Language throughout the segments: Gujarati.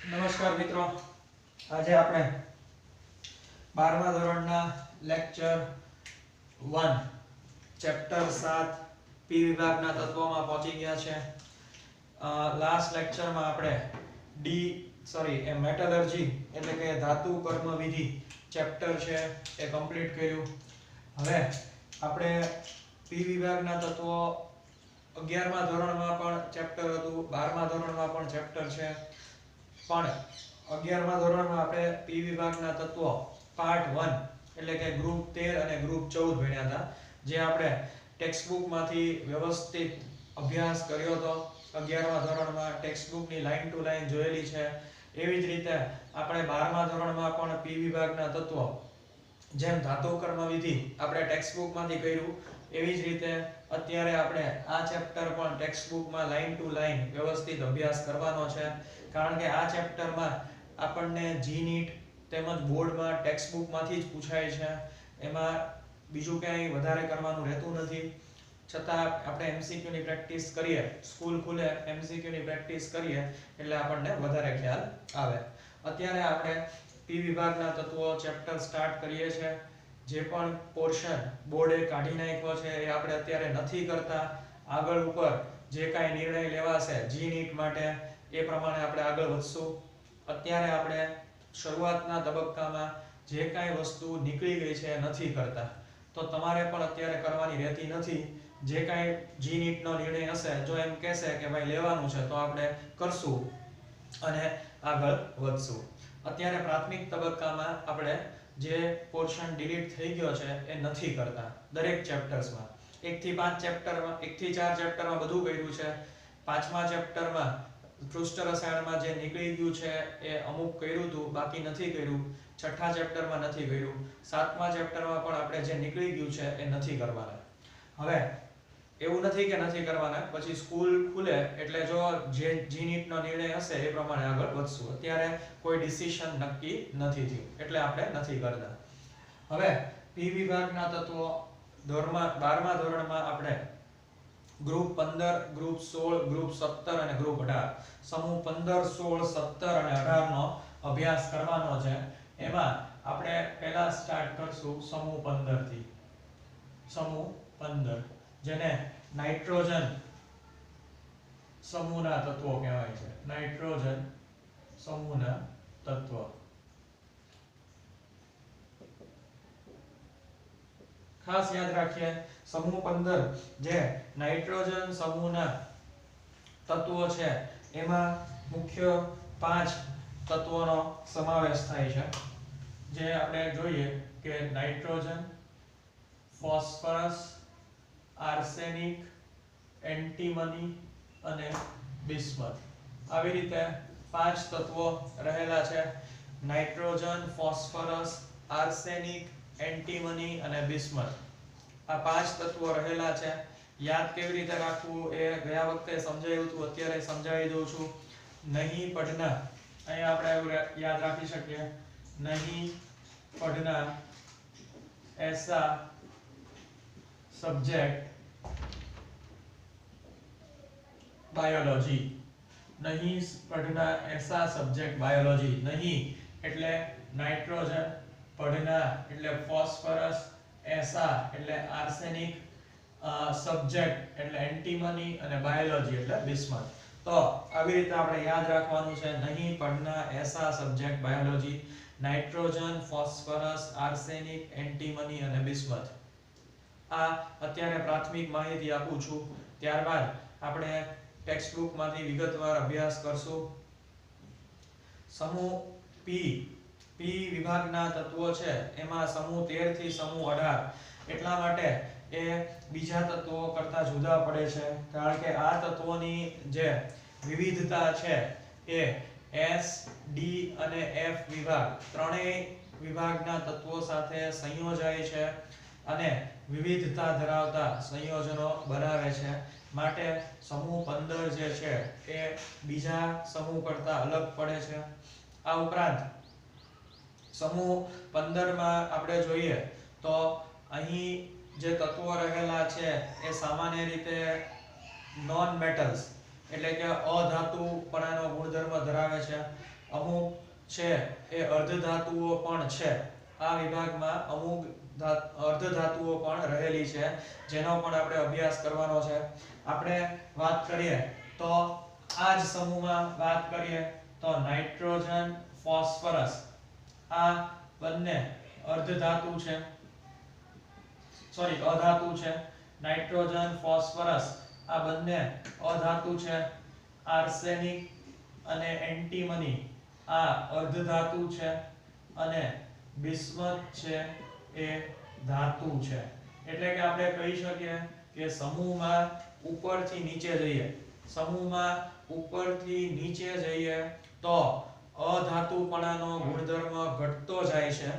નમસ્કાર મિત્રો, આજે આપણે 12મા ધોરણના લેક્ચર 1 ચેપ્ટર 7 પી વિભાગના તત્વોમાં પહોંચી ગયા છે. લાસ્ટ લેક્ચરમાં આપણે મેટલર્જી એટલે કે ધાતુ કર્મ વિધિ ચેપ્ટર છે એ કમ્પ્લીટ કર્યું. હવે આપણે પી વિભાગના તત્વો 11મા ધોરણમાં પણ ચેપ્ટર હતું, 12મા ધોરણમાં પણ ચેપ્ટર છે, પણ 11મા ધોરણમાં આપણે પી વિભાગના તત્વો પાર્ટ 1 એટલે કે ગ્રુપ 13 અને ગ્રુપ 14 ભણ્યા હતા, જે આપણે ટેક્સ્ટ બુક માંથી વ્યવસ્થિત અભ્યાસ કર્યો હતો. 11મા ધોરણમાં ટેક્સ્ટ બુકની લાઈન ટુ લાઈન જોયેલી છે. એવી જ રીતે આપણે 12મા ધોરણમાં પણ પી વિભાગના તત્વો જેમ ધાતુ કર્મ વિધિ આપણે ટેક્સ્ટ બુકમાંથી કર્યું, એવી જ રીતે અત્યારે આપણે આ ચેપ્ટર પણ ટેક્સ્ટ બુકમાં લાઈન ટુ લાઈન વ્યવસ્થિત અભ્યાસ કરવાનો છે. કારણ કે આ ચેપ્ટરમાં આપણને જી નીટ તેમજ બોર્ડમાં ટેક્સ્ટ બુકમાંથી જ પૂછાય છે, એમાં બીજું કંઈ વધારે કરવાનું રહેતું નથી. છતાં આપણે એમસીક્યુ ની પ્રેક્ટિસ કરીએ, સ્કૂલ ખુલે એમસીક્યુ ની પ્રેક્ટિસ કરીએ એટલે આપણને વધારે ખ્યાલ આવે. અત્યારે આપણે પી વિભાગના તત્વો ચેપ્ટર સ્ટાર્ટ કરીએ છીએ. જે પણ પોર્શન બોર્ડે કાઢી નાખ્યો છે એ આપણે અત્યારે નથી કરતા. આગળ ઉપર જે કાંઈ નિર્ણય લેવાશે જી નીટ માટે એ પ્રમાણે આપણે આગળ વધશું. અત્યારે આપણે શરૂઆતના તબક્કામાં જે કાંઈ વસ્તુ નીકળી ગઈ છે એ નથી કરતા, તો તમારે પણ અત્યારે કરવાની રહેતી નથી. જે કાંઈ જી નીટનો નિર્ણય હશે, જો એમ કહેશે કે ભાઈ લેવાનું છે તો આપણે કરશું અને આગળ વધશું. અત્યારે પ્રાથમિક તબક્કામાં આપણે જે પોર્શન ડિલીટ થઈ ગયો છે એ નથી કરતા. દરેક ચેપ્ટર્સમાં 1 થી 5 ચેપ્ટરમાં 1 થી 4 ચેપ્ટરમાં બધું કર્યું છે. 5મા ચેપ્ટરમાં પૃષ્ઠ રસાયણમાં જે નીકળી ગયું છે એ અમુક કર્યું હતું, બાકી નથી કર્યું. 6થા ચેપ્ટરમાં નથી કર્યું. 7મા ચેપ્ટરમાં પણ આપણે જે નીકળી ગયું છે એ નથી કરવાના. હવે એવું નથી કે નથી કરવાના, પછી સ્કૂલ ખુલે એટલે જો જે જી નીટનો નિર્ણય હશે એ પ્રમાણે આગળ વધશું. અત્યારે કોઈ ડિસિઝન નક્કી નથી થયું એટલે આપણે નથી કરતા. હવે પી વિભાગના તત્વો 12મા ધોરણમાં આપણે ગ્રુપ 15, ગ્રુપ 16, ગ્રુપ 17 અને ગ્રુપ 18 સમૂહ 15, 16, 17 અને 18 નો અભ્યાસ કરવાનો છે. એમાં આપણે પહેલા સ્ટાર્ટ કરશું સમૂહ 15 થી. સમૂહ 15 જેને નાઇટ્રોજન સમૂહના તત્વો કહેવાય છે. નાઇટ્રોજન સમૂહના તત્વ. ખાસ યાદ રાખીએ, સમૂહ 15 જે નાઇટ્રોજન સમૂહના તત્વો છે એમાં મુખ્ય 5 તત્વોનો સમાવેશ થાય છે. જે આપણે જોઈએ કે નાઇટ્રોજન, ફોસ્ફરસ, આર્સેનિક, એન્ટીમની અને બિસ્મથ. આવી રીતે 5 તત્વો રહેલા છે. નાઇટ્રોજન, ફોસ્ફરસ, આર્સેનિક, એન્ટીમની અને બિસ્મથ. આ 5 તત્વો રહેલા છે. યાદ કેવી રીતે રાખવું એ ગયા વખતે સમજાવ્યું હતું, અત્યારે સમજાવી દઉં છું. નહીં પડના, અહીંયા આપણે એવું યાદ રાખી શકીએ, નહીં પડના ऐसा सब्जेक्ट बायोलॉजी. नहीं पढ़ना ऐसा सब्जेक्ट बायोलॉजी. नहीं એટલે નાઇટ્રોજન, પડના એટલે ફોસ્ફરસ, ऐसा એટલે આર્સેનિક, સબ્જેક્ટ એટલે એન્ટીમની અને બાયોલોજી એટલે બિસ્મથ. તો આવી રીતે આપણે યાદ રાખવાનું છે. નહીં પડના ऐसा subject biology. Nitrogen, phosphorus, arsenic, antimony અને બિસ્મથ. આ અત્યારે પ્રાથમિક માહિતી આપું છું. ત્યારબાદ આપણે ટેક્સ્ટ બુકમાંથી વિગતવાર અભ્યાસ કરશું. સમૂહ પી વિભાગના તત્વો છે એમાં સમૂહ 13 થી સમૂહ 18 એટલા માટે એ બીજા તત્વો કરતા જુદા પડે છે, કારણ કે આ તત્વોની જે વિવિધતા છે એ એસ, ડી અને એફ વિભાગ ત્રણેય વિભાગના તત્વો સાથે સંયોજાય છે અને વિવિધતા ધરાવતા સંયોજનો બનાવે છે. માટે સમૂહ 15 જે છે એ બીજા સમૂહ કરતા અલગ પડે છે. આ ઉપરાંત સમૂહ 15 માં આપણે જોઈએ તો અહીં જે તત્વો રહેલા છે એ સામાન્ય રીતે નોન મેટલ્સ એટલે કે અધાતુપણાનો ગુણધર્મ ધરાવે છે. અમુક છે એ અર્ધધાતુઓ પણ છે. આ વિભાગમાં અમુક અર્ધધાતુઓ પણ રહેલી છે જેનો પણ આપણે અભ્યાસ કરવાનો છે. આપણે વાત કરીએ તો આ જ સમૂહમાં વાત કરીએ તો નાઇટ્રોજન ફોસ્ફરસ આ બંને અર્ધધાતુ છે અધાતુ છે. નાઇટ્રોજન ફોસ્ફરસ આ બંને અધાતુ છે. આર્સેનિક અને એન્ટીમની આ અર્ધધાતુ છે અને બિસ્મથ છે એ ધાતુ છે. એટલે કે આપણે કહી શકીએ કે સમૂહમાં ઉપરથી નીચે જઈએ તો અધાતુપણાનો ગુણધર્મ ઘટતો જાય છે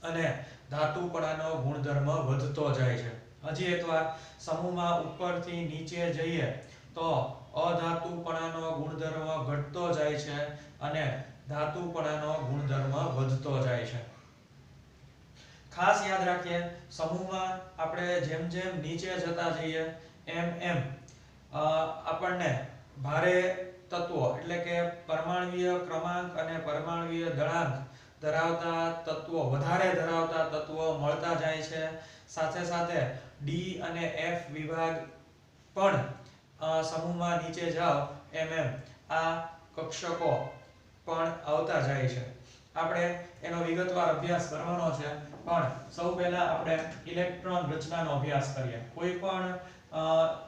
અને ધાતુપણાનો ગુણધર્મ વધતો જાય છે. હજી એકવાર સમૂહમાં ઉપરથી નીચે જઈએ તો અધાતુપણાનો ગુણધર્મ ઘટતો જાય છે અને ધાતુપણાનો ગુણધર્મ વધતો જાય છે. ખાસ યાદ રાખીએ સમૂહમાં આપણે જેમ જેમ નીચે જતા જઈએ એમ આપણને ભારે તત્વો એટલે કે પરમાણ્વીય ક્રમાંક અને પરમાણ્વીય દળાંક વધારે ધરાવતા તત્વો મળતા જાય છે. સાથે સાથે ડી અને એફ વિભાગ પણ સમૂહમાં નીચે જાઓ એમ આ કક્ષકો પણ આવતા જાય છે. આપણે એનો વિગતવાર અભ્યાસ કરવાનો છે પણ સૌ પહેલા આપણે ઇલેક્ટ્રોન રચનાનો અભ્યાસ કરીએ. કોઈ પણ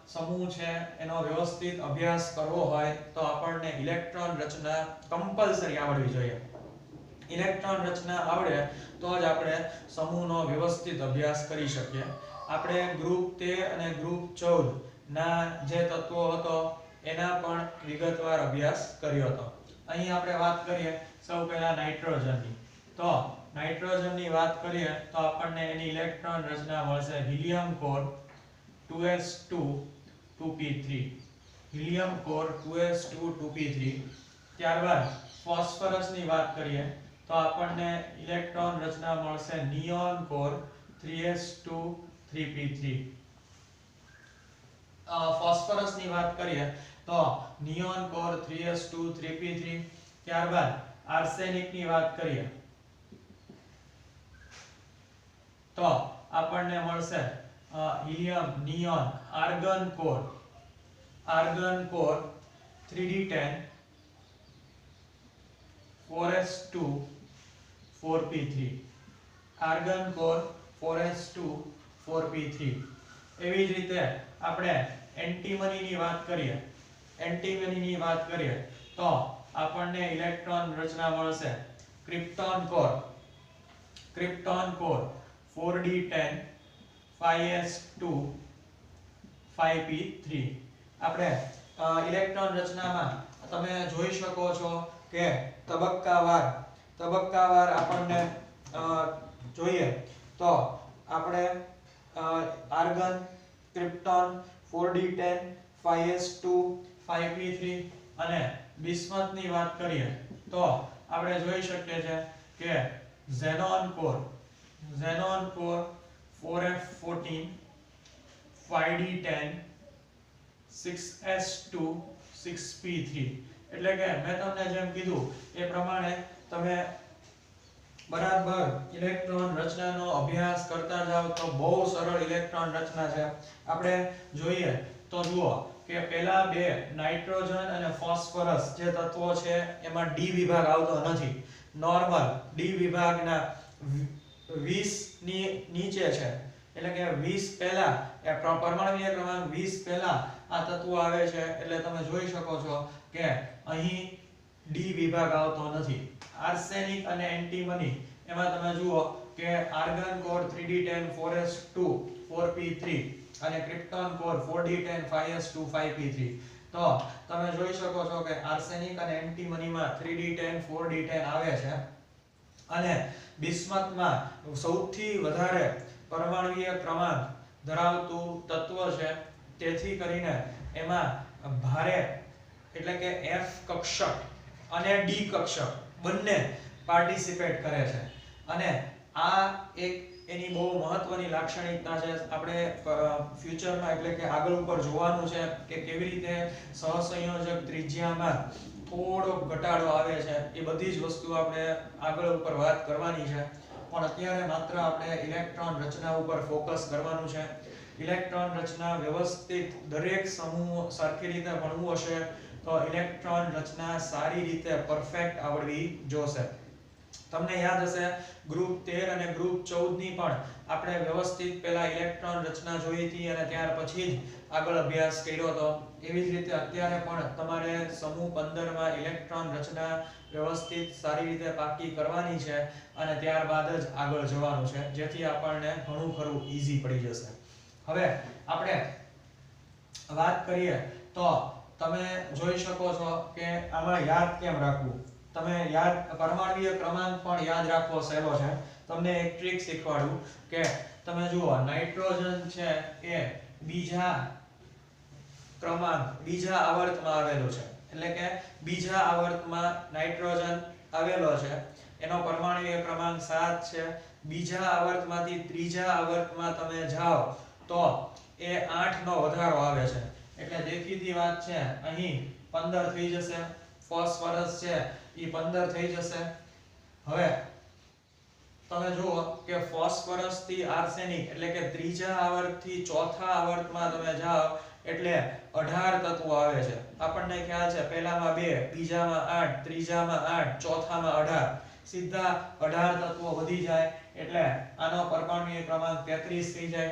સમૂહ છે એનો વ્યવસ્થિત અભ્યાસ કરવો હોય તો આપણને ઇલેક્ટ્રોન રચના કમ્પલસરી આવડવી જોઈએ. ઇલેક્ટ્રોન રચના આવડે તો જ આપણે સમૂહનો વ્યવસ્થિત અભ્યાસ કરી શકીએ. આપણે ગ્રુપ 13 અને ગ્રુપ 14 ના જે તત્વો હતો એના પણ વિગતવાર અભ્યાસ કર્યો હતો. અહીં આપણે વાત કરીએ સૌ પહેલા નાઇટ્રોજનની. તો નાઇટ્રોજનની વાત કરીએ તો આપણને એની ઇલેક્ટ્રોન રચના મળશે helium core 2s2 2p3 helium core 2s2 2p3. ત્યારબાદ ફોસ્ફરસની વાત કરીએ તો આપણને ઇલેક્ટ્રોન રચના મળશે નિયોન કોર 3s2 3p3. ફોસ્ફરસની વાત કરીએ તો નિયોન કોર 3s2 3p3. ત્યારબાદ આર્સેનિકની વાત કરીએ તો આપણને મળશે helium neon argon core 3d10 4s2 4p3 argon core 4s2 4p3. એવી જ રીતે આપણે એન્ટીમનીની વાત કરીએ તો આપણને ઇલેક્ટ્રોન રચના મળશે krypton core 4d10 5s2 5p3. આપણે ઇલેક્ટ્રોન રચનામાં તમે જોઈ શકો છો કે તબક્કાવાર આપણને જોઈએ તો આપણે argon krypton 4d10 5s2 5p3 અને બિસ્મથની વાત કરીએ તો આપણે જોઈ શકીએ છીએ કે xenon core 4f14 5d10 6s2 6p3. એટલે કે મેં તમને જેમ કીધું એ પ્રમાણે તમે બરાબર ઇલેક્ટ્રોન રચનાનો અભ્યાસ કરતા જાવ તો બહુ સરળ ઇલેક્ટ્રોન રચના છે. આપણે જોઈએ તો જુઓ કે પહેલા બે નાઇટ્રોજન અને ફોસ્ફરસ જે તત્વો છે એમાં ડી વિભાગ આવતો નથી. નોર્મલ ડી વિભાગના 20 ની નીચે છે એટલે કે 20 પહેલા પરમાણ્વીય ક્રમાંક 20 પહેલા આ તત્વો આવે છે. એટલે તમે જોઈ શકો છો કે અહીં ડી વિભાગ આવતો નથી. આર્સેનિક અને એન્ટીમની એમાં તમે જુઓ કે argon core 3d10 4s2 4p3 અને krypton core 4d10 5s2 5p3. તો તમે જોઈ શકો છો કે આર્સેનિક અને એન્ટીમનીમાં 3d10 4d10 આવે છે અને બિસ્મથમાં સૌથી વધારે પરમાણ્વીય ક્રમાંક ધરાવતું તત્વ છે. તેથી કરીને એમાં ભારે એટલે કે F કક્ષક અને D કક્ષક બંને પાર્ટિસિપેટ કરે છે અને આ એક એની બહુ મહત્વની લાક્ષણિકતા છે. આપણે ફ્યુચરમાં એટલે કે આગળ ઉપર જોવાનું છે કે કેવી રીતે સહસંયોજક ત્રિજ્યામાં થોડો ઘટાડો આવે છે એ બધી જ વસ્તુ આપણે આગળ ઉપર વાત કરવાની છે, પણ અત્યારે માત્ર આપણે ઇલેક્ટ્રોન રચના ઉપર ફોકસ કરવાનું છે. ઇલેક્ટ્રોન રચના વ્યવસ્થિત દરેક સમૂહ સરખી રીતે ભણવું હશે તો ઇલેક્ટ્રોન રચના સારી રીતે પરફેક્ટ આવડવી જોશે. તમને યાદ હશે ગ્રુપ 13 અને ગ્રુપ 14 ની પણ આપણે વ્યવસ્થિત પહેલા ઇલેક્ટ્રોન રચના જોઈ હતી અને ત્યાર પછી જ આગળ અભ્યાસ કર્યો હતો. એવી જ રીતે અત્યારે પણ તમારે સમૂહ 15 માં ઇલેક્ટ્રોન રચના વ્યવસ્થિત સારી રીતે પાકી કરવાની છે અને ત્યારબાદ જ આગળ જવાનું છે, જેથી આપણને ઘણું ખરું ઈઝી પડી જશે. હવે આપણે વાત કરીએ તો તમે જોઈ શકો છો કે આમાં યાદ કેમ રાખવું. તમે યાદ પરમાણ્વીય ક્રમાંક પણ યાદ રાખવો સહેલો છે. તમને એક ટ્રીક શીખવાડું કે તમે જુઓ નાઇટ્રોજન છે એ બીજા આવર્તમાં આવેલો છે, એટલે કે બીજા આવર્તમાં નાઇટ્રોજન આવેલો છે, એનો પરમાણ્વીય ક્રમાંક 7 છે. બીજા આવર્તમાંથી ત્રીજા આવર્તમાં તમે જાઓ તો એ 8 નો વધારો આવે છે, એટલે દેખીતી વાત છે અહીં 15 થઈ જશે. ફોસ્ફરસ છે એ 15 થઈ જશે. હવે તમે જુઓ કે ફોસ્ફરસ થી આર્સેનિક એટલે કે ત્રીજા આવર્તથી ચોથા આવર્તમાં તમે જાઓ એટલે 18 તત્વો આવે છે. આપણને ખ્યાલ છે પહેલામાં 2, બીજામાં 8, ત્રીજામાં 8, ચોથામાં 18, સીધા 18 તત્વો વધી જાય એટલે આનો પરમાણ્વીય ક્રમાંક 33 થઈ જાય.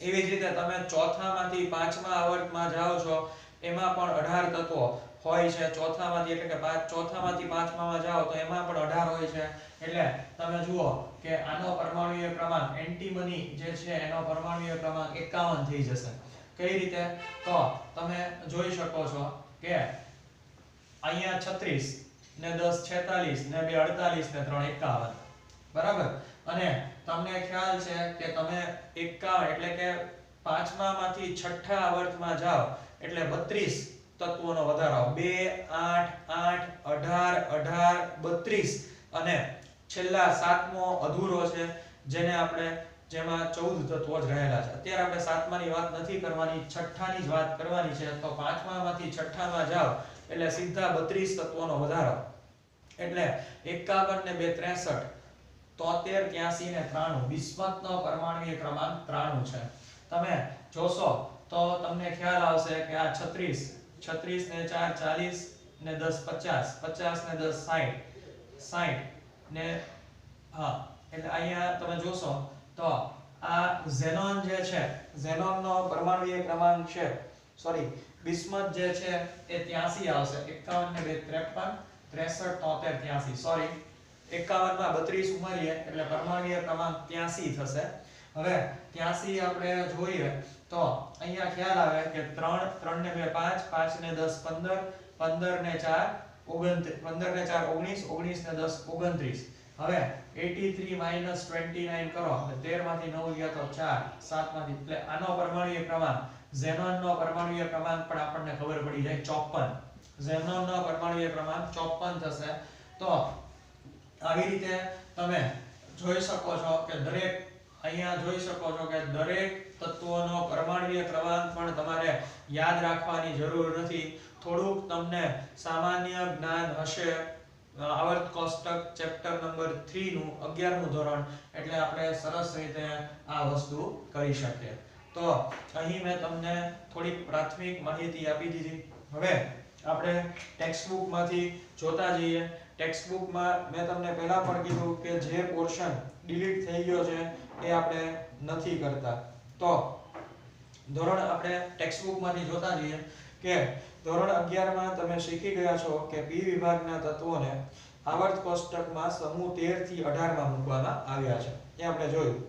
એવી જ રીતે તમે ચોથામાંથી પાંચમા આવર્તમાં જાઓ છો એમાં પણ 18 તત્વો હોય છે. ચોથામાંથી એટલે કે ચોથામાંથી પાંચમામાં જાઓ તો એમાં પણ 18 હોય છે. એટલે તમે જુઓ કે આનો પરમાણ્વીય ક્રમાંક એન્ટીમની જે છે એનો પરમાણ્વીય ક્રમાંક 51 થઈ જશે. કઈ રીતે? તો તમે જોઈ શકો છો કે અહીંયા 36 ને 10 46 ને 2 48 ને 3 51, બરાબર. અને તમને ખ્યાલ છે કે તમે 51 એટલે કે પાંચમામાંથી છઠ્ઠા આવર્તમાં જાઓ એટલે 32 તત્વોનો વધારો. 2 8 8 18 18 32 અને છેલ્લા સાતમો અધૂરો છે જેને આપણે જેમાં 14 તત્વો જ રહેલા છે. અત્યારે આપણે સાતમાની વાત નથી કરવાની, છઠ્ઠાની જ વાત કરવાની છે. તો પાંચમામાંથી છઠ્ઠામાં જાઓ એટલે સીધા 32 તત્વોનો વધારો, એટલે 51 ને 2 63, 73 83 ને 93. બિસ્મથનો પરમાણ્વીય ક્રમાંક 93 છે. તમે જોશો તો તમને ખ્યાલ આવશે કે આ 36 36 ને 4 40 ને 10 50 50 ને 10 60 60 ને હા, એટલે અહીંયા તમે જોશો તો આ ઝેનોન જે છે, ઝેનોનનો પરમાણ્વીય ક્રમાંક છે, સોરી બિસ્મથ જે છે એ 83 આવશે. 51 ને 2 53 63 73 83, સોરી 51 માં 32 ઉમેરીએ એટલે પરમાણ્વીય ક્રમાંક 83 થશે. હવે 83 આપણે જોઈએ તો અહીંયા ખ્યાલ આવે કે 3 3 ને 2 5 5 ને 10 15 15 ને 4 29 15 ને 4 19 19 ને 10 29. હવે 83 - 29 કરો એટલે 13 માંથી 9 ગયા તો 4, 7 માંથી, એટલે આનો પરમાણ્વીય ક્રમાંક ઝેનોનનો પરમાણ્વીય ક્રમાંક પણ આપણને ખબર પડી જાય 54. ઝેનોનનો પરમાણ્વીય ક્રમાંક 54 થશે. તો આવી રીતે તમે જોઈ શકો છો કે દરેક અહીંયા જોઈ શકો છો કે દરેક તત્વોનો પરમાણ્વીય ક્રમાંક પણ તમારે યાદ રાખવાની જરૂર નથી. થોડુંક તમને સામાન્ય જ્ઞાન હશે. આવર્ત કોષ્ટક ચેપ્ટર નંબર 3 નું 11મું ધોરણ, એટલે આપણે સરસ રીતે આ વસ્તુ કરી શકીએ. તો અહીં મેં તમને થોડીક પ્રાથમિક માહિતી આપી દીધી. હવે આપણે ટેક્સ્ટ બુક માંથી જોતા જઈએ. ટેક્સ્ટ બુકમાં મેં તમને પહેલા પણ કીધું કે જે પોર્શન ડિલીટ થઈ ગયો છે એ આપણે નથી કરતા. તો ધોરણ આપણે ટેક્સ્ટ બુકમાંથી જોતા જઈએ કે ધોરણ 11 માં તમે શીખી ગયા છો કે પી વિભાગના તત્વોને આવર્ત કોષ્ટકમાં સમૂહ 13 થી 18 માં મૂકવામાં આવ્યા છે. એ આપણે જોયું.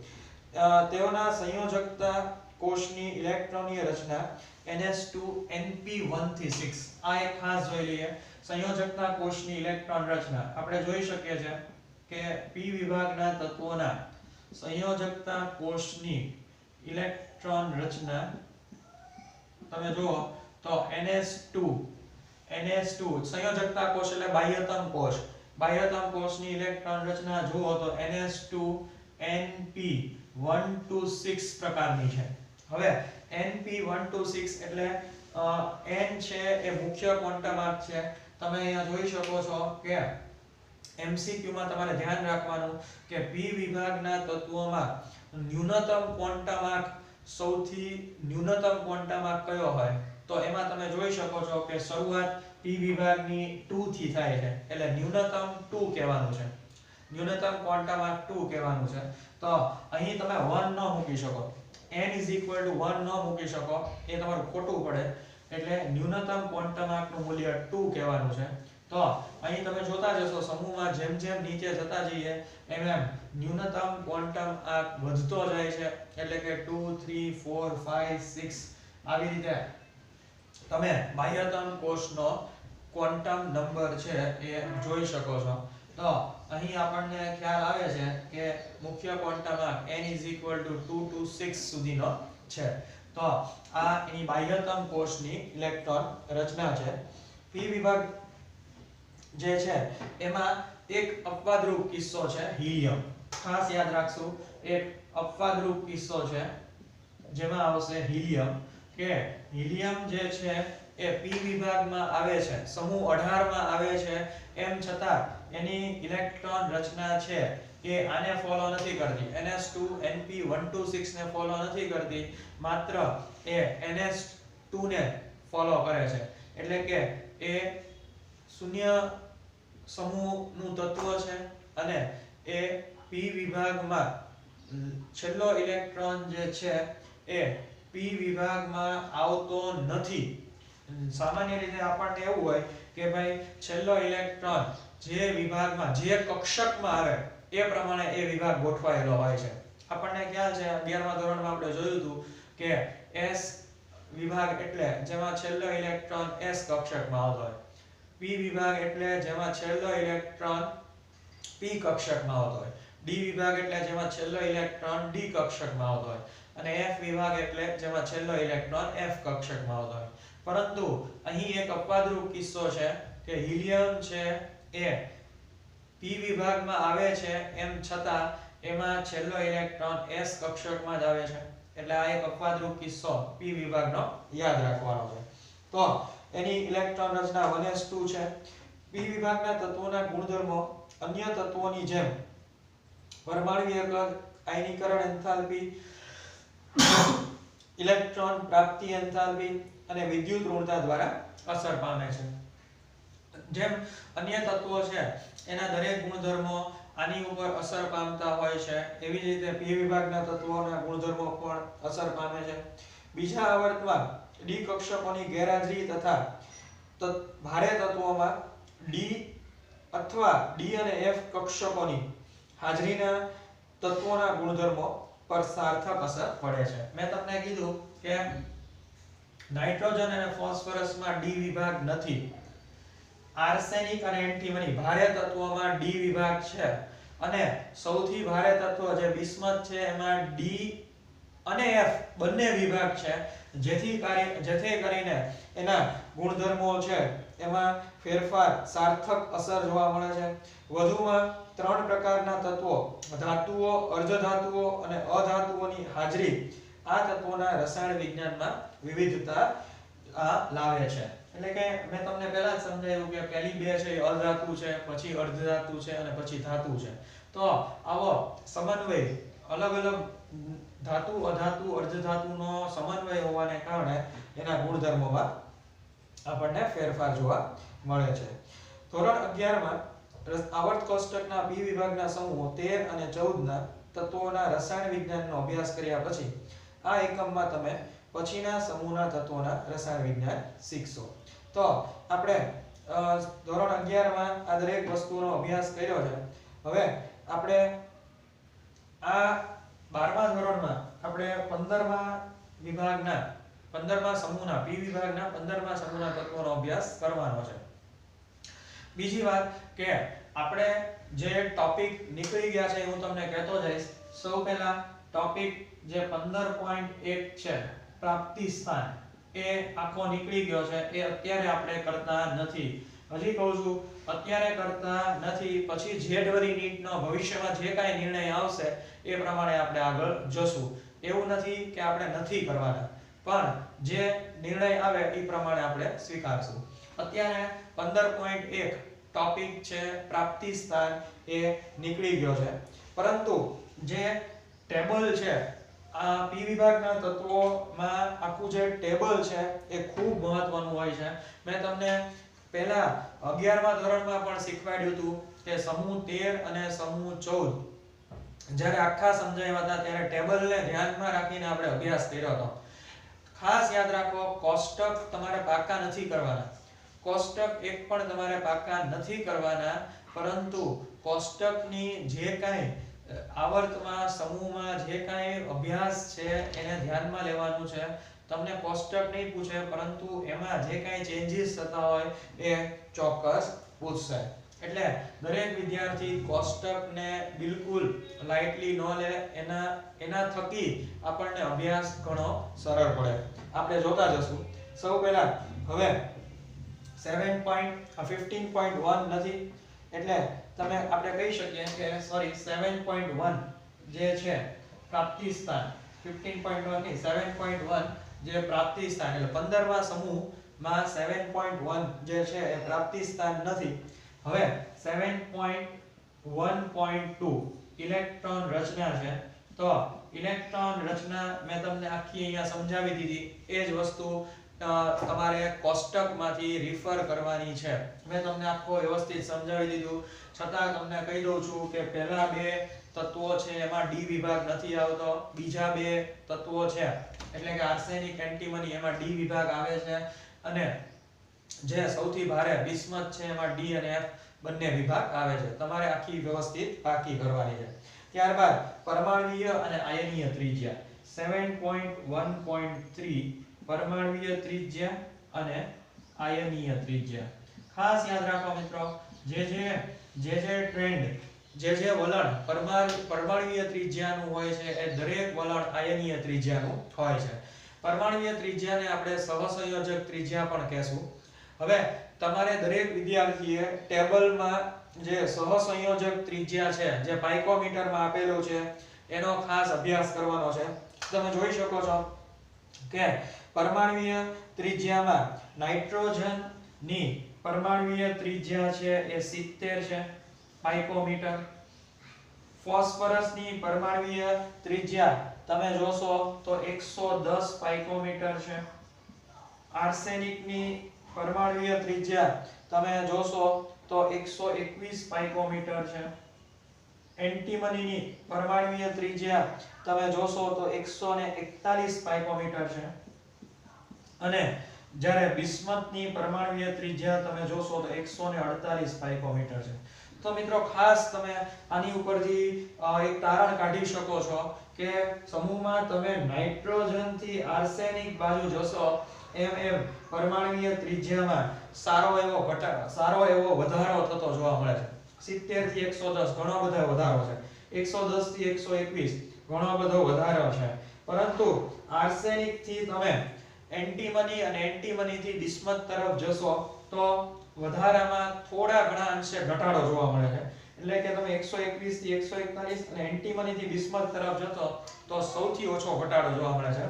તેઓના સંયોજકતા કોષની ઇલેક્ટ્રોનીય રચના NS2 Np1 થી 6. આ એક ખાસ જોઈ લઈએ. સંયોજકતા કોષની ઇલેક્ટ્રોન રચના આપણે જોઈ શકીએ છીએ કે પી વિભાગના તત્વોના સંયોજકતા કોષની ઇલેક્ટ્રોન રચના તમે જુઓ તો NS2 સંયોજકતા કોષ એટલે બાહ્યતમ કોષ. બાહ્યતમ કોષની ઇલેક્ટ્રોન રચના જુઓ તો NS2 Np1 to 6 પ્રકારની છે. હવે Np1 to 6 એટલે N છે એ મુખ્ય ક્વોન્ટમ આંક છે. તમે અહીંયા જોઈ શકો છો કે MCQ માં તમારે ધ્યાન રાખવાનું કે P વિભાગના તત્વોમાં ન્યૂનતમ ક્વોન્ટમ આંક સૌથી ન્યૂનતમ ક્વોન્ટમ આંક કયો હોય તો એમાં તમે જોઈ શકો છો કે શરૂઆત P વિભાગની 2 થી થાય છે એટલે ન્યૂનતમ 2 કહેવાનું છે ન્યૂનતમ ક્વોન્ટમ આંક 2 કહેવાનું છે તો અહીં તમે 1 ન મૂકી શકો n = 1 ન મૂકી શકો એ તમારું ખોટું પડે એટલે ન્યૂનતમ ક્વોન્ટમ આંકનું મૂલ્ય 2 કહેવાનું છે તો અહીં તમે જોતા જશો સમૂહમાં જેમ જેમ નીચે જતા જઈએ એમ એમ ન્યૂનતમ ક્વોન્ટમ આંક વધતો જાય છે એટલે કે 2 3 4 5 6 આવી રીતે તમે બાહ્યતમ કોષનો ક્વોન્ટમ નંબર છે એ જોઈ શકો છો તો અહીં આપણને ખ્યાલ આવે છે કે મુખ્ય ક્વોન્ટમ આંક n = 2 to 6 સુધીનો છે તો આ એની બાહ્યતમ કોષની ઇલેક્ટ્રોન રચના છે P વિભાગ જે છે એમાં એક અપવાદરૂપ કિસ્સો છે હિલિયમ ખાસ યાદ રાખશું એક અપવાદરૂપ કિસ્સો છે જેમાં આવશે હિલિયમ કે હિલિયમ જે છે એ P વિભાગમાં આવે છે સમૂહ 18 માં આવે છે એમ છતાં એની ઇલેક્ટ્રોન રચના છે એ આને ફોલો નથી કરતી ns2 np126 ને ફોલો નથી કરતી માત્ર એ ns2 ને ફોલો કરે છે એટલે કે એ શૂન્ય સમૂહનું તત્વ છે અને એ P વિભાગમાં છેલ્લો ઇલેક્ટ્રોન જે છે એ P વિભાગમાં આવતો નથી સામાન્ય રીતે આપણને એવું હોય કે ભાઈ છેલ્લો ઇલેક્ટ્રોન જે વિભાગમાં જે કક્ષકમાં આવે એ પ્રમાણે એ વિભાગ ગોઠવાયેલો હોય છે આપણને ખ્યાલ છે 11મા ધોરણમાં આપણે જોયું હતું કે S વિભાગ એટલે જેમાં છેલ્લો ઇલેક્ટ્રોન S કક્ષકમાં આવતો હોય P વિભાગ એટલે જેમાં છેલ્લો ઇલેક્ટ્રોન P કક્ષકમાં આવતો હોય D વિભાગ એટલે જેમાં છેલ્લો ઇલેક્ટ્રોન D કક્ષકમાં આવતો હોય અને F વિભાગ એટલે જેમાં છેલ્લો ઇલેક્ટ્રોન F કક્ષકમાં આવતો હોય પરંતુ અહીં એક અપવાદરૂપ કિસ્સો છે કે હિલિયમ છે એ P વિભાગમાં આવે છે એમ છતાં એમાં છેલ્લો ઇલેક્ટ્રોન S કક્ષકમાં જ આવે છે એટલે આ એક અપવાદરૂપ કિસ્સો P વિભાગનો યાદ રાખવાનો છે તો એની ઇલેક્ટ્રોન રચના 1s2 છે P વિભાગના તત્વોના ગુણધર્મો અન્ય તત્વોની જેમ પરમાણ્વીય કદ આયનીકરણ એન્થાલ્પી ઇલેક્ટ્રોન પ્રાપ્તિ એન્થાલ્પી અને વિદ્યુત ઋણતા દ્વારા અસર પામે છે જેમ અન્ય તત્વો છે એના દરેક ગુણધર્મો આની ઉપર અસર પામતા હોય છે એવી જ રીતે P વિભાગના તત્વોના ગુણધર્મો પણ અસર પામે છે બીજા આવર્તમાં D કક્ષકોની ગેરહાજરી તથા ભારે તત્વોમાં D અથવા D અને F કક્ષકોની હાજરીના તત્વોના ગુણધર્મો પર સાર્થક અસર પડે છે મેં તમને કીધું કે નાઇટ્રોજન અને ફોસ્ફરસમાં D વિભાગ નથી આર્સેનિક અને એન્ટિમની ભારે તત્વોમાં D વિભાગ છે અને સૌથી ભારે તત્વ જે બિસ્મથ છે એમાં D અને F બંને વિભાગ છે જેથી કરીને એના ગુણધર્મો છે એમાં ફેરફાર સાર્થક અસર જોવા મળે છે વધુમાં ત્રણ પ્રકારના તત્વો ધાતુઓ અર્ધધાતુઓ અને અધાતુઓની હાજરી આ તત્વોના રસાયણ વિજ્ઞાનમાં વિવિધતા લાવે છે એટલે કે મેં તમને પહેલા જ સમજાવ્યું કે પહેલી બે છે એ અધાતુ છે પછી અર્ધધાતુ છે અને પછી ધાતુ છે તો આવો સમન્વય અલગ અલગ ધાતુ અધાતુ અર્ધધાતુનો સમન્વય હોવાને કારણે એના ગુણધર્મોમાં આપણને ફેરફાર જોવા મળે છે ધોરણ 11 માં આવર્ત કોષ્ટકના P વિભાગના સમૂહો 13 અને 14 ના તત્વોના રસાયણ વિજ્ઞાનનો અભ્યાસ કર્યા પછી આ એકમમાં તમે પછીના સમૂહના તત્વોના રસાયણ વિજ્ઞાન શીખશો તો આપણે ધોરણ 11 માં આ દરેક વસ્તુનો અભ્યાસ કર્યો છે હવે આપણે આ 12મા ધોરણમાં આપણે 15મા સમૂહના P વિભાગના 15મા સમૂહના તત્વોનો અભ્યાસ કરવાનો છે બીજી વાત કે આપણે જે ટોપિક નીકળી ગયા છે હું તમને કહેતો જઈશ સૌ પહેલા ટોપિક જે 15.1 છે પ્રાપ્તિ સ્થાન એ આખો નીકળી ગયો છે એ અત્યારે આપણે કરતા નથી હજી કહું છું અત્યારે કરતા નથી પછી જેડવરી નીટનો ભવિષ્યમાં જે કાંઈ નિર્ણય આવશે એ પ્રમાણે આપણે આગળ જશું એવું નથી કે આપણે નથી કરવાના પણ જે નિર્ણય આવે એ પ્રમાણે આપણે સ્વીકારશું અત્યારે 15.1 ટોપિક છે પ્રાપ્તિ સ્થાન એ નીકળી ગયો છે, પરંતુ જે ટેબલ છે આ પી વિભાગના તત્વોમાં આખું જે ટેબલ છે એ ખૂબ મહત્વનું હોય છે. મેં તમને પહેલા 11મા ધોરણમાં પણ શીખવાડ્યું હતું કે સમૂહ 13 અને સમૂહ 14 જ્યારે આખા સમજાવ્યા હતા ત્યારે ટેબલને ધ્યાનમાં રાખીને આપણે અભ્યાસ કર્યો હતો. ખાસ યાદ રાખો, કોષ્ટક તમારે પાકા નથી કરવાના. કોષ્ટક એક પણ તમારે પાકા નથી કરવાના, પરંતુ કોષ્ટકની જે કાંઈ આવર્તમાં સમૂહમાં જે કાંઈ અભ્યાસ છે એને ધ્યાનમાં લેવાનું છે. તમને કોષ્ટક નહીં પૂછે, પરંતુ એમાં જે કાંઈ ચેન્જીસ થતા હોય એ ચોક્કસ પૂછશે. એટલે દરેક વિદ્યાર્થી કોષ્ટકને બિલકુલ લાઇટલી ન લે. એના થકી આપણને અભ્યાસ ઘણો સરળ પડે. આપણે જોતા જશું. સૌ પહેલા હવે 15.1 નથી, એટલે તમે આપણે કહી શકીએ કે સોરી 7.1 જે છે પ્રાપ્તિ સ્થાન, 15.1 ની 7.1 જે પ્રાપ્તિ સ્થાન, એટલે 15મા સમૂહમાં 7.1 જે છે એ પ્રાપ્તિ સ્થાન નથી. હવે 7.1.2 ઇલેક્ટ્રોન રચના છે. તો ઇલેક્ટ્રોન રચના મેં તમને આખી અહીંયા સમજાવી દીધી. એ જ વસ્તુ તમારે કોષ્ટકમાંથી રિફર કરવાની છે. મેં તમને આખો વ્યવસ્થિત સમજાવી દીધું, છતાં તમને કહી દઉં છું કે પહેલા બે તત્વો છે એમાં ડી વિભાગ નથી આવતો, બીજા બે તત્વો છે એટલે કે આર્સેનિક એન્ટીમની એમાં ડી વિભાગ આવે છે, અને જે સૌથી ભારે બિસ્મથ છે એમાં ડી અને એફ બંને વિભાગ આવે છે. તમારે આખી વ્યવસ્થિત પાકી કરવાની છે. ત્યારબાદ પરમાણ્વીય અને આયનીય ત્રિજ્યા 7.1.3 પરમાણ્વીય ત્રિજ્યા અને આયનીય ત્રિજ્યા. ખાસ યાદ રાખો મિત્રો, જે ટ્રેન્ડ જે વલણ પરમાણ્વીય ત્રિજ્યાનું હોય છે એ દરેક વલણ આયનીય ત્રિજ્યાનું હોય છે. પરમાણ્વીય ત્રિજ્યાને આપણે સહસંયોજક ત્રિજ્યા પણ કહેશું. હવે તમારે દરેક વિદ્યાર્થીએ ટેબલમાં જે સહસંયોજક ત્રિજ્યા છે જે પાઇકોમીટરમાં આપેલું છે એનો ખાસ અભ્યાસ કરવાનો છે. તમે જોઈ શકો છો કે પરમાણ્વીય ત્રિજ્યામાં નાઇટ્રોજનની પરમાણ્વીય ત્રિજ્યા છે એ 70 છે પાઇકોમીટર. ફોસ્ફરસની પરમાણ્વીય ત્રિજ્યા તમે જોશો તો 110 પાઇકોમીટર છે. આર્સેનિકની પરમાણ્વીય ત્રિજ્યા તમે જોશો તો 121 પાઇકોમીટર છે. એન્ટીમનીની પરમાણ્વીય ત્રિજ્યા તમે જોશો તો 141 પાઇકોમીટર છે. અને જ્યારે બિસ્મથની પરમાણ્વીય ત્રિજ્યા તમે જોશો તો 148 પાઇકોમીટર છે. તો મિત્રો ખાસ તમે આની ઉપરથી એક તારણ કાઢી શકો છો કે સમૂહમાં તમે નાઇટ્રોજન થી આર્સેનિક બાજુ જશો એમ પરમાણ્વીય ત્રિજ્યામાં સારો એવો વધારો થતો જોવા મળે છે. 70 થી 110 ઘણો બધો વધારો છે. 110 થી 121 ઘણો બધો વધારો છે. પરંતુ આર્સેનિક થી તમે એન્ટીમની અને એન્ટીમની થી બિસ્મથ તરફ જશો તો વધારામાં થોડા ઘણા અંશે ઘટાડો જોવા મળે છે. એટલે કે તમે 121 થી 141 અને એન્ટીમની થી બિસ્મથ તરફ જશો તો સૌથી ઓછો ઘટાડો જોવા મળે છે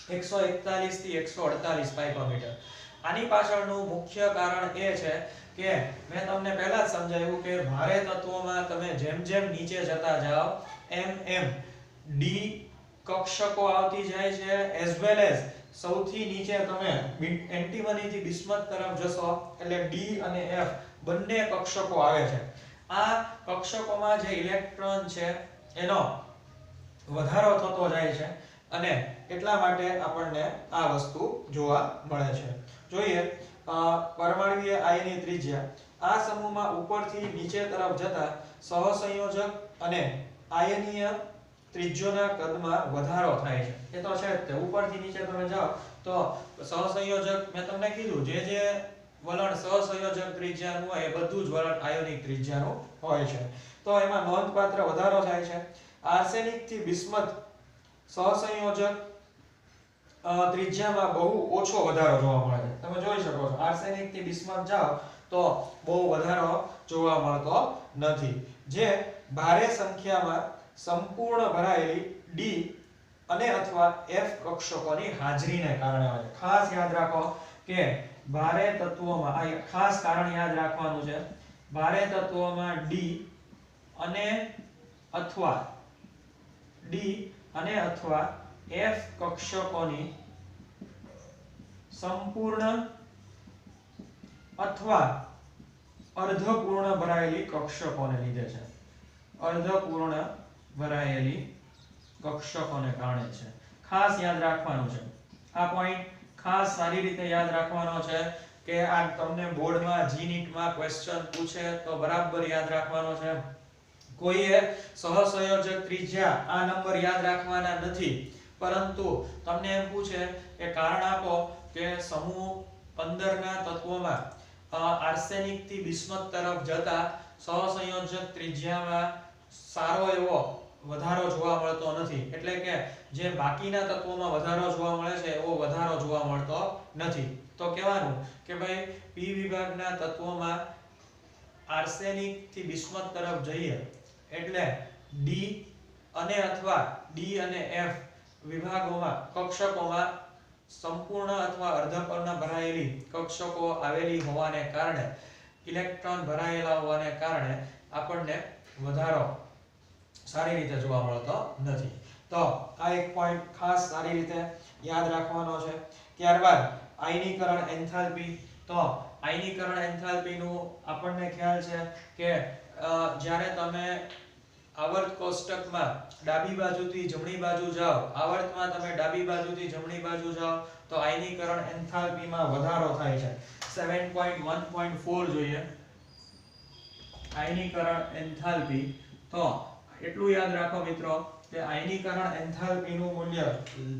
141 થી 148 પાઇકોમીટર. આની પાછળનું મુખ્ય કારણ એ છે કે મેં તમને પહેલા જ સમજાવ્યું કે ભારે તત્વોમાં તમે જેમ નીચે જતા જાઓ એમ ડી કક્ષકો આવતી જાય છે, એઝ વેલ એઝ સૌથી નીચે તમે એન્ટીમની થી બિસ્મથ તરફ જશો એટલે ડી અને એફ બંને કક્ષકો આવે છે. આ કક્ષકોમાં જે ઇલેક્ટ્રોન છે એનો વધારો થતો જાય છે અને એટલા માટે આપણને આ વસ્તુ જોવા મળે છે. જોઈએ પરમાણ્વીય આયનીય ત્રિજ્યા. આ સમૂહમાં ઉપરથી નીચે તરફ જતા સહસંયોજક અને આયનીય ત્રિજ્યોના કદમાં વધારો થાય છે. એ તો છે જ. ઉપરથી નીચે તમે જાઓ તો સહસંયોજક મેં તમને કીધું જે વલણ સહસંયોજક ત્રિજ્યાનું હોય એ બધું જ વલણ આયોનિક ત્રિજ્યાનું હોય છે. તો એમાં નોંધપાત્ર વધારો થાય છે. આર્સેનિક થી બિસ્મથ સહસંયોજક ત્રિજ્યામાં બહુ ઓછો વધારો જોવા મળે છે. તમે જોઈ શકો છો આર્સેનિક થી બિસ્મથ જાઓ તો બહુ વધારો જોવા મળતો નથી. જે ભારે સંખ્યામાં સંપૂર્ણ ભરાયેલી ડી અને અથવા એફ કક્ષકોની હાજરીને કારણે હોય છે. ખાસ યાદ રાખો કે ભારે તત્વોમાં આ ખાસ કારણ યાદ રાખવાનું છે ભારે તત્વોમાં D અને અથવા F કક્ષકોની સંપૂર્ણ અથવા અર્ધપૂર્ણ ભરાયેલી કક્ષકોને લીધે છે અર્ધપૂર્ણ ભરાયેલી કક્ષકોને કારણે છે ખાસ યાદ રાખવાનું છે આ પોઈન્ટ ખાસ સારી રીતે યાદ રાખવાનો છે કે આ તમને બોર્ડમાં જીનીટમાં ક્વેશ્ચન પૂછે તો બરાબર યાદ રાખવાનો છે કોઈએ સહસંયોજક ત્રિજ્યા આ નંબર યાદ રાખવાના નથી પરંતુ તમને એમ પૂછે કે કારણ આપો કે સમૂહ 15 ના તત્વોમાં આર્સેનિક થી બિસ્મથ તરફ જતા સહસંયોજક ત્રિજ્યામાં સારો એવો વધારો જોવા મળતો નથી એટલે કે જે બાકીના તત્વોમાં વધારો જોવા મળે છે એવો વધારો જોવા મળતો નથી તો કહેવાનું કે ભાઈ પી વિભાગના તત્વોમાં આર્સેનિક થી બિસ્મથ તરફ જઈએ એટલે D અને અથવા D અને F વિભાગોમાં કક્ષકોમાં સંપૂર્ણ અથવા અર્ધપૂર્ણ ભરાયેલી કક્ષકો આવેલી હોવાને કારણે ઇલેક્ટ્રોન ભરાયેલા હોવાને કારણે આપણને વધારો સારી રીતે જોવા મળતો નથી તો આ એક પોઈન્ટ ખાસ સારી રીતે યાદ રાખવાનો છે ત્યારબાદ આયનીકરણ એન્થાલ્પી તો આયનીકરણ એન્થાલ્પી નું આપણને ખ્યાલ છે કે જ્યારે તમે આવર્ત કોષ્ટકમાં ડાબી બાજુથી જમણી બાજુ જાઓ આવર્તમાં તમે ડાબી બાજુથી જમણી બાજુ જાઓ તો આયનીકરણ એન્થાલ્પીમાં વધારો થાય છે 7.1.4 જોઈએ આયનીકરણ એન્થાલ્પી તો એટલું યાદ રાખો મિત્રો કે આયનીકરણ એન્થાલ્પીનું મૂલ્ય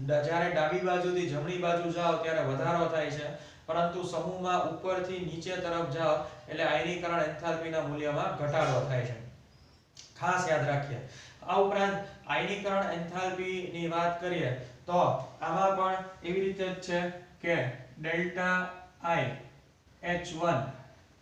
જ્યારે ડાબી બાજુથી જમણી બાજુ જાઓ ત્યારે વધારો થાય છે પરંતુ સમૂહમાં ઉપરથી નીચે તરફ જાઓ એટલે આયનીકરણ એન્થાલ્પીના મૂલ્યમાં ઘટાડો થાય છે ખાસ યાદ રાખીએ આ ઉપરાંત આયનીકરણ એન્થાલ્પી ની વાત કરીએ તો આમાં પણ એવી રીતે જ છે કે delta I H1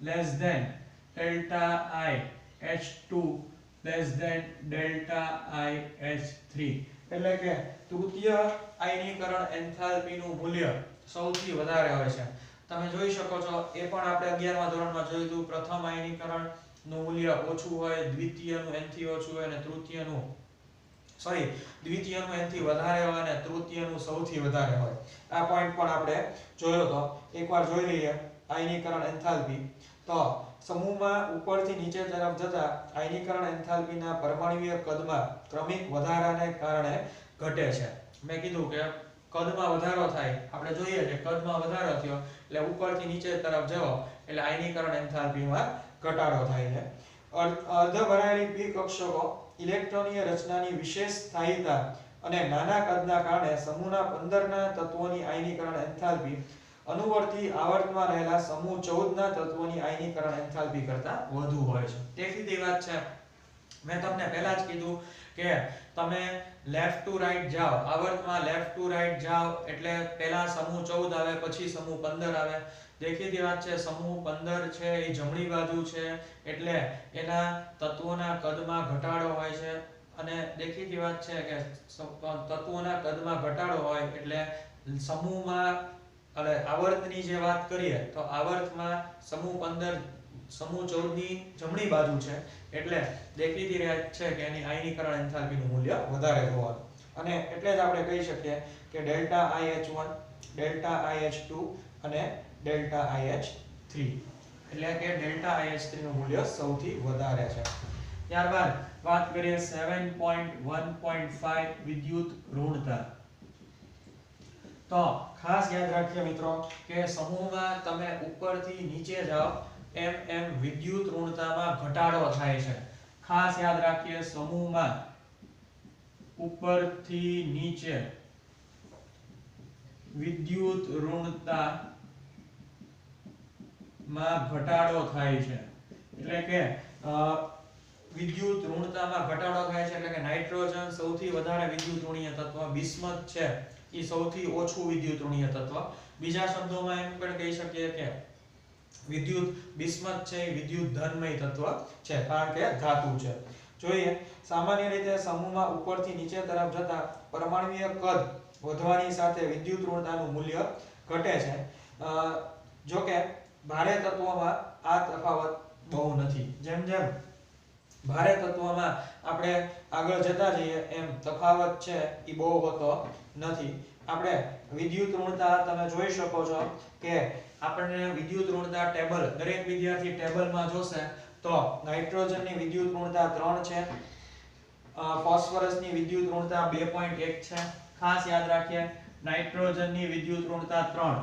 less than delta I H2 less than delta I H3 એટલે કે તૃતીય આયનીકરણ એન્થાલ્પી નું મૂલ્ય સૌથી વધારે હોય છે તમે જોઈ શકો છો એ પણ આપણે 11મા ધોરણમાં જોયું હતું પ્રથમ આયનીકરણ નું મૂલ્ય ઓછું હોય દ્વિતીયનું n થી ઓછું હોય અને દ્વિતીયનું n થી વધારે હોય અને તૃતીયનું સૌથી વધારે હોય આ પોઈન્ટ પણ આપણે જોયો તો એકવાર જોઈ લઈએ આયનીકરણ એન્થાલ્પી તો સમૂહમાં ઉપરથી નીચે તરફ જતા આયનીકરણ એન્થાલ્પીના પરમાણુય કદમાં ક્રમિક વધારાને કારણે ઘટે છે મેં કીધું કે કદમાં વધારો થાય આપણે જોઈએ કે કદમાં વધારો થયો એટલે ઉપરથી નીચે તરફ જવો એટલે આયનીકરણ એન્થાલ્પીમાં ઘટાડો થાય છે અર્ધ ભરાયેલી પી કક્ષકો ઇલેક્ટ્રોનીય રચનાની વિશેષ સ્થાયીતા અને નાના કદના કારણે સમૂહના 15 ના તત્વોની આયનીકરણ એન્થાલ્પી અનુવર્તી આવર્તમાં રહેલા સમૂહ 14 ના તત્વોની આયનીકરણ એન્થાલ્પી કરતાં વધુ હોય છે તેથી તે વાત છે મેં તમને પહેલા જ કીધું કે તમે લેફ્ટ ટુ રાઈટ જાઓ આવર્તમાં લેફ્ટ ટુ રાઈટ જાઓ એટલે પહેલા સમૂહ 14 આવે પછી સમૂહ 15 આવે દેખીતી વાત છે સમૂહ 15 છે એ જમણી બાજુ છે એટલે એના તત્વોના કદમાં ઘટાડો હોય છે અને દેખીતી વાત છે કે તત્વોના કદમાં ઘટાડો હોય એટલે સમૂહમાં એટલે આવર્તની જે વાત કરીએ તો આવર્તમાં સમૂહ 15 સમૂહ 14 ની જમણી બાજુ છે એટલે દેખીતી વાત છે કે એની આયનીકરણ એન્થાલ્પીનું મૂલ્ય વધારે હોવાનું અને એટલે જ આપણે કહી શકીએ કે ડેલ્ટા IH1 ડેલ્ટા IH2 અને ડેલ્ટા IH3 એટલે કે ડેલ્ટા IH3 નું મૂલ્ય સૌથી વધારે છે ત્યારબાદ વાત કરીએ 7.1.5 વિદ્યુત ઋણતા તો ખાસ યાદ રાખીએ મિત્રો કે સમૂહમાં તમે ઉપરથી નીચે જાઓ એમ વિદ્યુત ઋણતામાં ઘટાડો થાય છે ખાસ યાદ રાખીએ સમૂહમાં ઉપરથી નીચે વિદ્યુત ઋણતા માં ઘટાડો થાય છે એટલે કે વિદ્યુત ઋણતામાં ઘટાડો થાય છે એટલે કે નાઇટ્રોજન સૌથી વધારે વિદ્યુત ઋણીય તત્વ બિસ્મથ છે એ સૌથી ઓછું વિદ્યુત ઋણીય તત્વ બીજા શબ્દોમાં એમ પણ કહી શકીએ કે વિદ્યુત બિસ્મથ છે એ વિદ્યુત ધનમય તત્વ છે કારણ કે ધાતુ છે જોઈએ સામાન્ય રીતે સમૂહમાં ઉપરથી નીચે તરફ જતા પરમાણુય કદ વધવાની સાથે વિદ્યુત ઋણતાનું મૂલ્ય ઘટે છે જો કે ભારે તત્વોમાં આ તફાવત બહુ નથી. જેમ જેમ ભારે તત્વોમાં આપણે આગળ જતા જઈએ એમ તફાવત છે એ બહુ હોતો નથી. આપણે વિદ્યુત ઋણતા તમે જોઈ શકો છો કે આપણને વિદ્યુત ઋણતા ટેબલ દરેક વિદ્યાર્થી ટેબલમાં જોશે તો નાઇટ્રોજનની વિદ્યુત ઋણતા 3 છે, ફોસ્ફરસની વિદ્યુત ઋણતા 2.1 છે. ખાસ યાદ રાખીએ નાઇટ્રોજનની વિદ્યુત ઋણતા 3.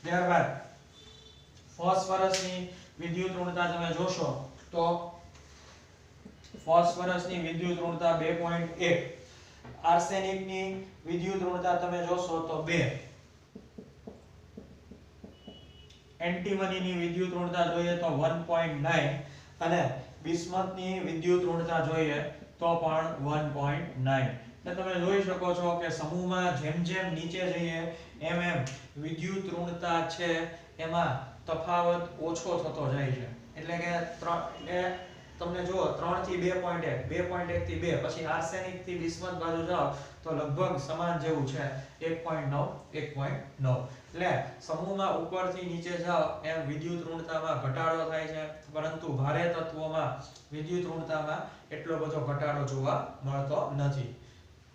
ત્યારબાદ ફોસ્ફરસની વિદ્યુત ઋણતા તમે જોશો તો ફોસ્ફરસની વિદ્યુત ઋણતા 2.1, આર્સેનિકની વિદ્યુત ઋણતા તમે જોશો તો 2, એન્ટીમનીની વિદ્યુત ઋણતા જોઈએ તો 1.9 અને બિસ્મથની વિદ્યુત ઋણતા જોઈએ તો પણ 1.9. એટલે તમે જોઈ શકો છો કે સમૂહમાં જેમ જેમ નીચે જઈએ એમ એમ વિદ્યુત ઋણતા છે એમાં તફાવત ઓછો થતો જાય છે. એટલે કે તમને જુઓ 3 થી 2.1, 2.1 થી 2, પછી આર્સેનિક થી બિસ્મથ બાજુ જાઓ તો લગભગ સમાન જેવું છે 1.9, 1.9. એટલે સમૂહમાં ઉપરથી નીચે જાઓ એમ વિદ્યુત ઋણતામાં ઘટાડો થાય છે, પરંતુ ભારે તત્વોમાં વિદ્યુત ઋણતામાં એટલો બધો ઘટાડો જોવા મળતો નથી.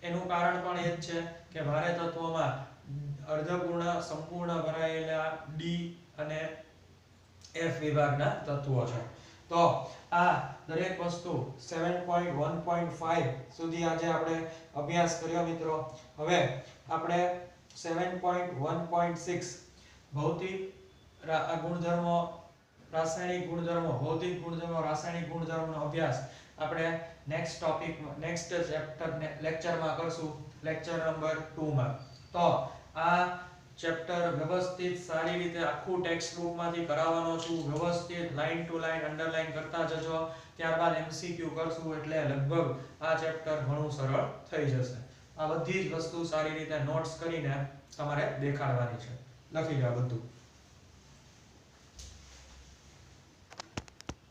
એનું કારણ પણ એ જ છે કે ભારે તત્વોમાં અર્ધપૂર્ણ સંપૂર્ણ ભરાયેલા ડી અને એફ વિભાગના તત્વો છે. તો આ દરેક વસ્તુ 7.1.5 સુધી આજે આપણે અભ્યાસ કર્યો મિત્રો. હવે આપણે 7.1.6 ભૌતિક ગુણધર્મો, રાસાયણિક ગુણધર્મો, ભૌતિક ગુણધર્મો, રાસાયણિક ગુણધર્મોનો અભ્યાસ આપણે નેક્સ્ટ ટોપિક નેક્સ્ટ ચેપ્ટર લેક્ચરમાં કરશું, લેક્ચર નંબર 2 માં. તો આ ચેપ્ટર વ્યવસ્થિત સારી રીતે આખું ટેક્સ્ટ બુક માંથી કરાવવાનો છું. વ્યવસ્થિત લાઈન ટુ લાઈન અંડરલાઈન કરતા જજો. ત્યારબાદ MCQ કરશું એટલે લગભગ આ ચેપ્ટર ઘણું સરળ થઈ જશે. આ બધી જ વસ્તુ સારી રીતે નોટ્સ કરીને તમારે દેખાડવાની છે. લખી લો બધું.